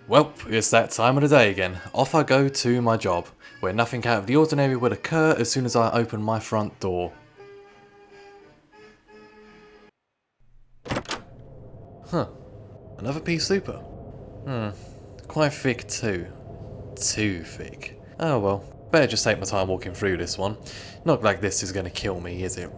Well, it's that time of the day again. Off I go to my job, where nothing out of the ordinary would occur as soon as I open my front door. Huh, another pea super. Quite thick too. Too thick. Oh well, better just take my time walking through this one. Not like this is gonna kill me, is it?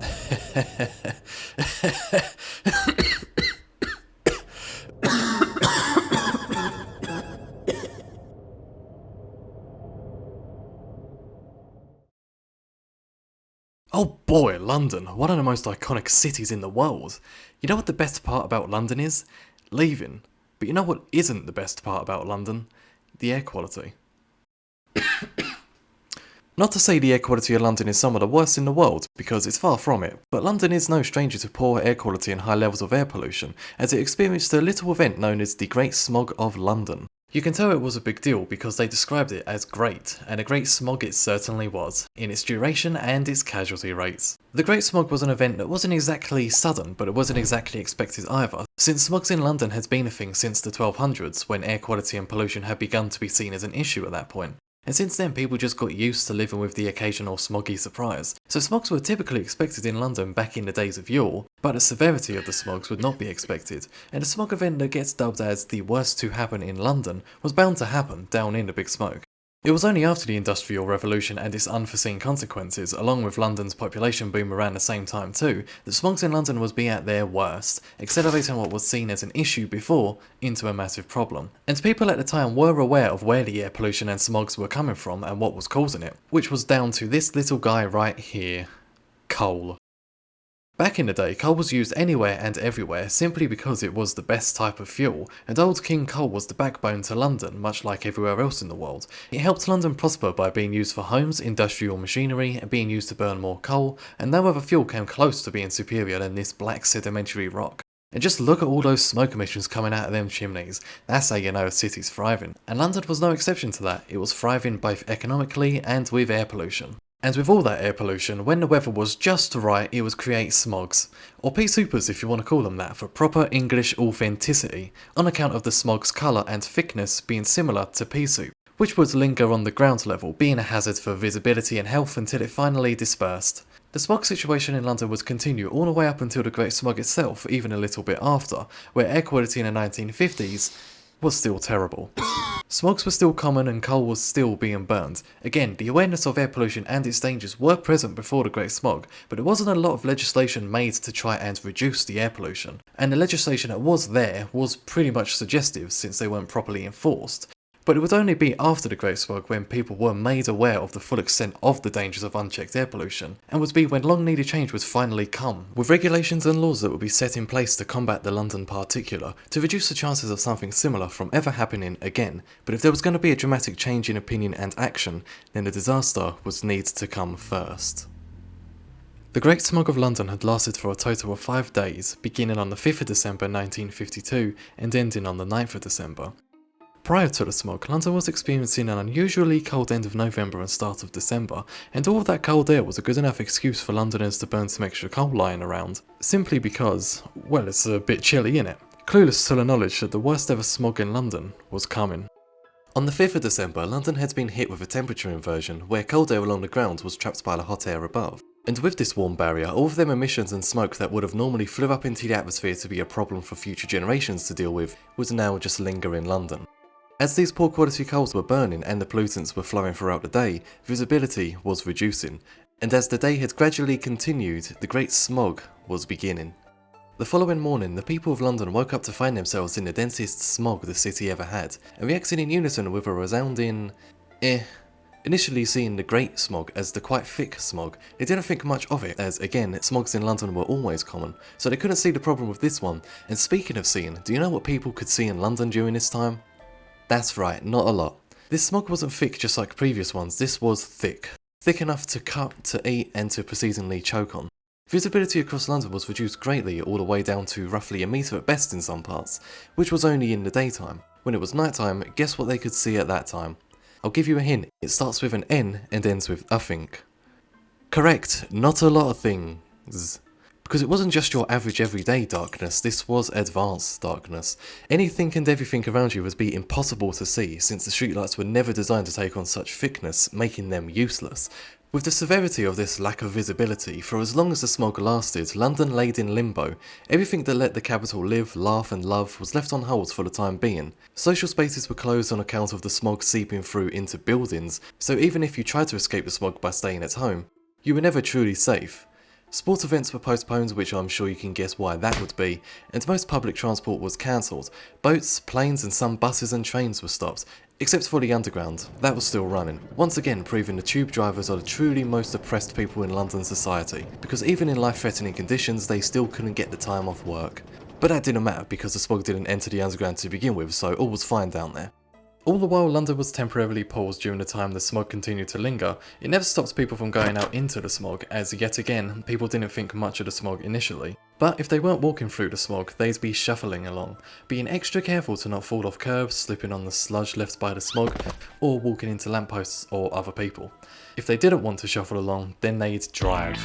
Oh boy, London, one of the most iconic cities in the world. You know what the best part about London is? Leaving. But you know what isn't the best part about London? The air quality. Not to say the air quality of London is some of the worst in the world, because it's far from it, but London is no stranger to poor air quality and high levels of air pollution, as it experienced a little event known as the Great Smog of London. You can tell it was a big deal because they described it as great, and a great smog it certainly was, in its duration and its casualty rates. The Great Smog was an event that wasn't exactly sudden, but it wasn't exactly expected either, since smogs in London had been a thing since the 1200s, when air quality and pollution had begun to be seen as an issue at that point. And since then, people just got used to living with the occasional smoggy surprise. So smogs were typically expected in London back in the days of yore, but the severity of the smogs would not be expected, and a smog event that gets dubbed as the worst to happen in London was bound to happen down in the Big Smoke. It was only after the Industrial Revolution and its unforeseen consequences, along with London's population boom around the same time too, that smogs in London was being at their worst, accelerating what was seen as an issue before into a massive problem. And people at the time were aware of where the air pollution and smogs were coming from and what was causing it, which was down to this little guy right here. Coal. Back in the day, coal was used anywhere and everywhere simply because it was the best type of fuel, and Old King coal was the backbone to London, much like everywhere else in the world. It helped London prosper by being used for homes, industrial machinery, and being used to burn more coal, and no other fuel came close to being superior than this black sedimentary rock. And just look at all those smoke emissions coming out of them chimneys. That's how you know a city's thriving. And London was no exception to that. It was thriving both economically and with air pollution. And with all that air pollution, when the weather was just right, it would create smogs, or pea supers if you want to call them that, for proper English authenticity, on account of the smog's colour and thickness being similar to pea soup, which would linger on the ground level, being a hazard for visibility and health until it finally dispersed. The smog situation in London would continue all the way up until the Great Smog itself, even a little bit after, where air quality in the 1950s was still terrible. Smogs were still common and coal was still being burned. Again, the awareness of air pollution and its dangers were present before the Great Smog, but there wasn't a lot of legislation made to try and reduce the air pollution. And the legislation that was there was pretty much suggestive since they weren't properly enforced. But it would only be after the Great Smog when people were made aware of the full extent of the dangers of unchecked air pollution, and would be when long needed change would finally come, with regulations and laws that would be set in place to combat the London particular, to reduce the chances of something similar from ever happening again. But if there was going to be a dramatic change in opinion and action, then the disaster would need to come first. The Great Smog of London had lasted for a total of 5 days, beginning on the 5th of December 1952 and ending on the 9th of December. Prior to the smog, London was experiencing an unusually cold end of November and start of December, and all of that cold air was a good enough excuse for Londoners to burn some extra coal lying around, simply because, well, it's a bit chilly innit, clueless to the knowledge that the worst ever smog in London was coming. On the 5th of December, London had been hit with a temperature inversion, where cold air along the ground was trapped by the hot air above. And with this warm barrier, all of them emissions and smoke that would have normally flew up into the atmosphere to be a problem for future generations to deal with, would now just linger in London. As these poor quality coals were burning and the pollutants were flowing throughout the day, visibility was reducing, and as the day had gradually continued, the Great Smog was beginning. The following morning, the people of London woke up to find themselves in the densest smog the city ever had, and reacted in unison with a resounding Initially seeing the Great Smog as the quite thick smog, they didn't think much of it, as again, smogs in London were always common, so they couldn't see the problem with this one. And speaking of seeing, do you know what people could see in London during this time? That's right, not a lot. This smog wasn't thick just like previous ones, this was thick. Thick enough to cut, to eat, and to proceedingly choke on. Visibility across London was reduced greatly, all the way down to roughly a metre at best in some parts, which was only in the daytime. When it was nighttime, guess what they could see at that time? I'll give you a hint, it starts with an N and ends with a think. Correct, not a lot of things. Because it wasn't just your average everyday darkness, this was advanced darkness. Anything and everything around you would be impossible to see, since the streetlights were never designed to take on such thickness, making them useless. With the severity of this lack of visibility, for as long as the smog lasted, London laid in limbo. Everything that let the capital live, laugh and love was left on hold for the time being. Social spaces were closed on account of the smog seeping through into buildings, so even if you tried to escape the smog by staying at home, you were never truly safe. Sports events were postponed, which I'm sure you can guess why that would be, and most public transport was cancelled. Boats, planes and some buses and trains were stopped, except for the underground, that was still running, once again proving the tube drivers are the truly most oppressed people in London society, because even in life-threatening conditions they still couldn't get the time off work. But that didn't matter because the smog didn't enter the underground to begin with, so all was fine down there. All the while London was temporarily paused during the time the smog continued to linger, it never stopped people from going out into the smog, as yet again, people didn't think much of the smog initially. But if they weren't walking through the smog, they'd be shuffling along, being extra careful to not fall off curbs, slipping on the sludge left by the smog, or walking into lampposts or other people. If they didn't want to shuffle along, then they'd drive.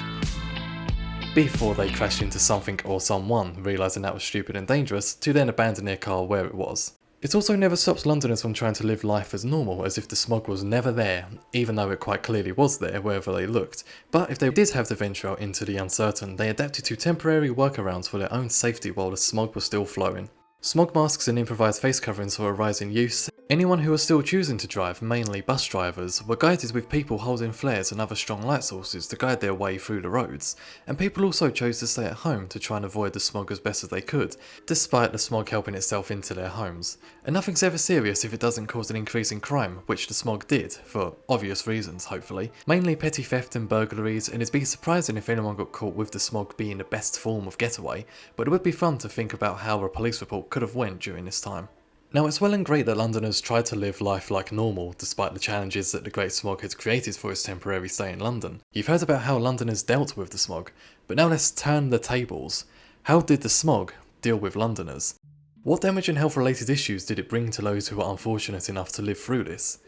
Before they crashed into something or someone, realising that was stupid and dangerous, to then abandon their car where it was. It also never stops Londoners from trying to live life as normal, as if the smog was never there, even though it quite clearly was there wherever they looked. But if they did have to venture out into the uncertain, they adapted to temporary workarounds for their own safety while the smog was still flowing. Smog masks and improvised face coverings were a rise in use. Anyone who was still choosing to drive, mainly bus drivers, were guided with people holding flares and other strong light sources to guide their way through the roads, and people also chose to stay at home to try and avoid the smog as best as they could, despite the smog helping itself into their homes. And nothing's ever serious if it doesn't cause an increase in crime, which the smog did, for obvious reasons hopefully, mainly petty theft and burglaries, and it'd be surprising if anyone got caught with the smog being the best form of getaway, but it would be fun to think about how a police report could have went during this time. Now it's well and great that Londoners tried to live life like normal, despite the challenges that the Great Smog had created for its temporary stay in London. You've heard about how Londoners dealt with the smog, but now let's turn the tables. How did the smog deal with Londoners? What damage and health related issues did it bring to those who were unfortunate enough to live through this?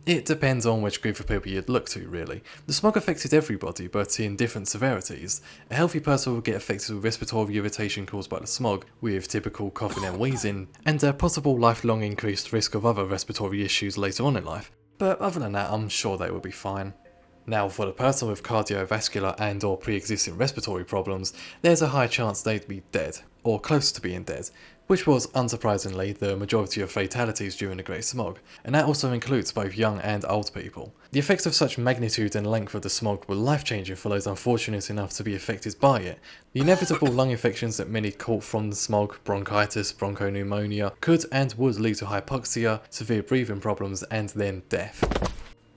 It depends on which group of people you'd look to, really. The smog affected everybody, but in different severities. A healthy person would get affected with respiratory irritation caused by the smog, with typical coughing and wheezing, and a possible lifelong increased risk of other respiratory issues later on in life. But other than that, I'm sure they would be fine. Now, for the person with cardiovascular and or pre-existing respiratory problems, there's a high chance they'd be dead, or close to being dead, which was, unsurprisingly, the majority of fatalities during the Great Smog, and that also includes both young and old people. The effects of such magnitude and length of the smog were life-changing for those unfortunate enough to be affected by it. The inevitable lung infections that many caught from the smog, bronchitis, bronchopneumonia, could and would lead to hypoxia, severe breathing problems, and then death.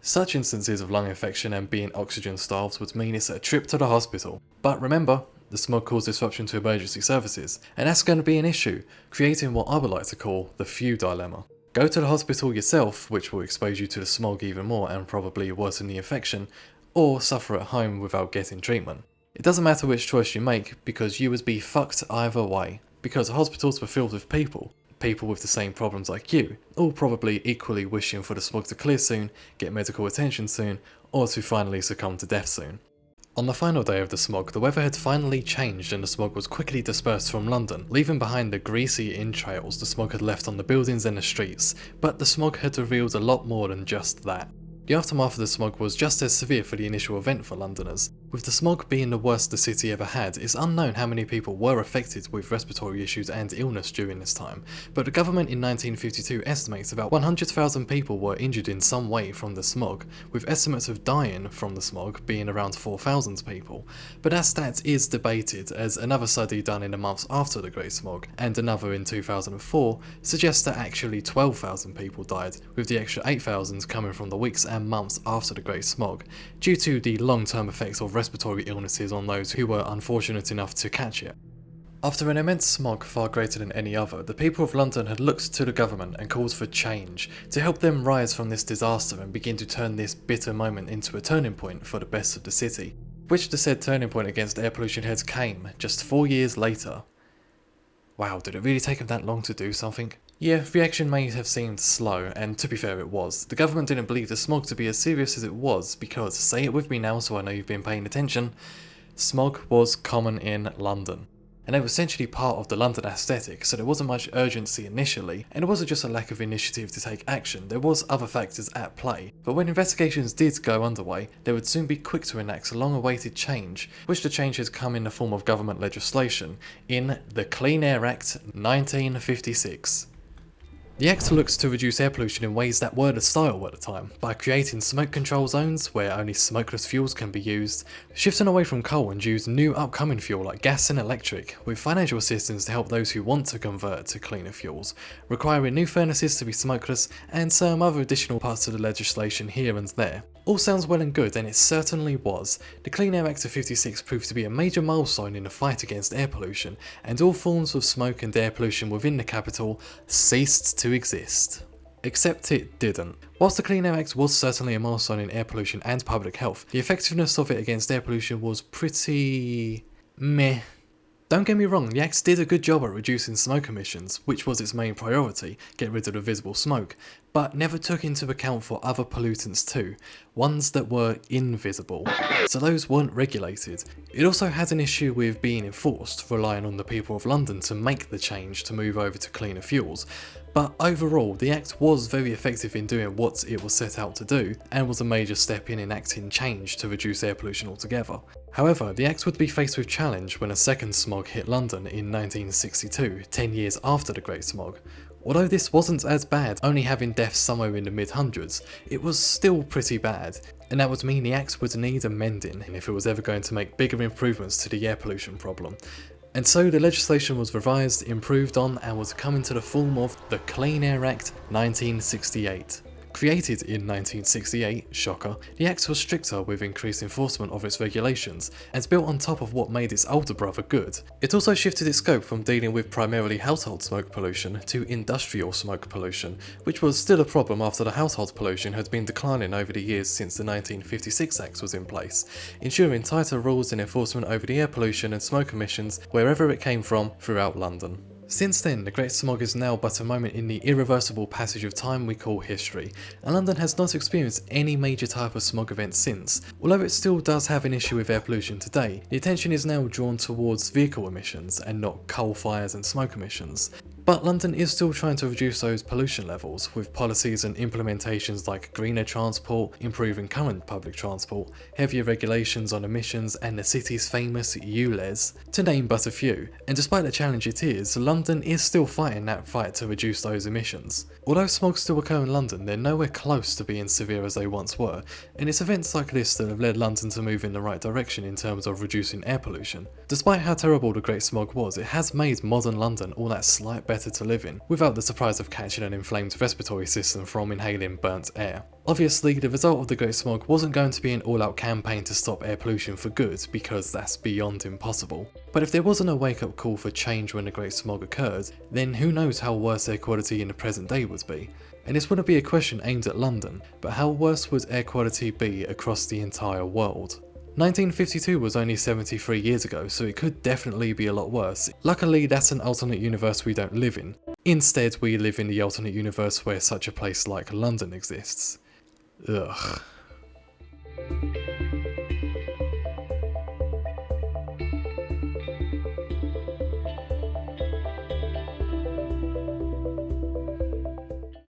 Such instances of lung infection and being oxygen starved would mean it's a trip to the hospital. But remember, the smog caused disruption to emergency services, and that's going to be an issue, creating what I would like to call the few dilemma. Go to the hospital yourself, which will expose you to the smog even more and probably worsen the infection, or suffer at home without getting treatment. It doesn't matter which choice you make, because you would be fucked either way, because hospitals were filled with people with the same problems like you, all probably equally wishing for the smog to clear soon, get medical attention soon, or to finally succumb to death soon. On the final day of the smog, the weather had finally changed and the smog was quickly dispersed from London, leaving behind the greasy entrails the smog had left on the buildings and the streets, but the smog had revealed a lot more than just that. The aftermath of the smog was just as severe for the initial event for Londoners. With the smog being the worst the city ever had, it's unknown how many people were affected with respiratory issues and illness during this time, but the government in 1952 estimates about 100,000 people were injured in some way from the smog, with estimates of dying from the smog being around 4,000 people. But that stat is debated, as another study done in the months after the Great Smog, and another in 2004, suggests that actually 12,000 people died, with the extra 8,000 coming from the weeks and months after the Great Smog, due to the long-term effects of respiratory illnesses on those who were unfortunate enough to catch it. After an immense smog far greater than any other, the people of London had looked to the government and called for change, to help them rise from this disaster and begin to turn this bitter moment into a turning point for the best of the city, which the said turning point against air pollution heads came just 4 years later. Wow, did it really take them that long to do something? Yeah, reaction may have seemed slow, and to be fair it was. The government didn't believe the smog to be as serious as it was because, say it with me now so I know you've been paying attention, Smog was common in London, and they were essentially part of the London aesthetic, so there wasn't much urgency initially, and it wasn't just a lack of initiative to take action, there was other factors at play. But when investigations did go underway, they would soon be quick to enact a long-awaited change, which the change has come in the form of government legislation, in the Clean Air Act 1956. The Act looks to reduce air pollution in ways that were the style at the time, by creating smoke control zones where only smokeless fuels can be used, shifting away from coal and use new upcoming fuel like gas and electric, with financial assistance to help those who want to convert to cleaner fuels, requiring new furnaces to be smokeless, and some other additional parts of the legislation here and there. All sounds well and good, and it certainly was. The Clean Air Act of 56 proved to be a major milestone in the fight against air pollution, and all forms of smoke and air pollution within the capital ceased to exist. Except it didn't. Whilst the Clean Air Act was certainly a milestone in air pollution and public health, the effectiveness of it against air pollution was pretty meh. Don't get me wrong, the Act did a good job at reducing smoke emissions, which was its main priority, get rid of the visible smoke, but never took into account for other pollutants too, ones that were invisible, so those weren't regulated. It also had an issue with being enforced, relying on the people of London to make the change to move over to cleaner fuels. But overall, the Act was very effective in doing what it was set out to do, and was a major step in enacting change to reduce air pollution altogether. However, the Act would be faced with challenge when a second smog hit London in 1962, 10 years after the Great Smog. Although this wasn't as bad, only having deaths somewhere in the mid-hundreds, it was still pretty bad, and that would mean the Act would need amending if it was ever going to make bigger improvements to the air pollution problem. And so the legislation was revised, improved on, and was come into the form of the Clean Air Act 1968. Created in 1968, shocker, the Act was stricter with increased enforcement of its regulations, and built on top of what made its older brother good. It also shifted its scope from dealing with primarily household smoke pollution to industrial smoke pollution, which was still a problem after the household pollution had been declining over the years since the 1956 Act was in place, ensuring tighter rules and enforcement over the air pollution and smoke emissions wherever it came from throughout London. Since then, the Great Smog is now but a moment in the irreversible passage of time we call history, and London has not experienced any major type of smog event since. Although it still does have an issue with air pollution today, the attention is now drawn towards vehicle emissions and not coal fires and smoke emissions. But London is still trying to reduce those pollution levels, with policies and implementations like greener transport, improving current public transport, heavier regulations on emissions, and the city's famous ULEZ, to name but a few. And despite the challenge it is, London is still fighting that fight to reduce those emissions. Although smogs still occur in London, they're nowhere close to being severe as they once were, and it's events like this that have led London to move in the right direction in terms of reducing air pollution. Despite how terrible the Great Smog was, it has made modern London all that slight better to live in, without the surprise of catching an inflamed respiratory system from inhaling burnt air. Obviously, the result of the Great Smog wasn't going to be an all-out campaign to stop air pollution for good, because that's beyond impossible. But if there wasn't a wake-up call for change when the Great Smog occurred, then who knows how worse air quality in the present day would be. And this wouldn't be a question aimed at London, but how worse would air quality be across the entire world? 1952 was only 73 years ago, so it could definitely be a lot worse. Luckily, that's an alternate universe we don't live in. Instead, we live in the alternate universe where such a place like London exists. Ugh.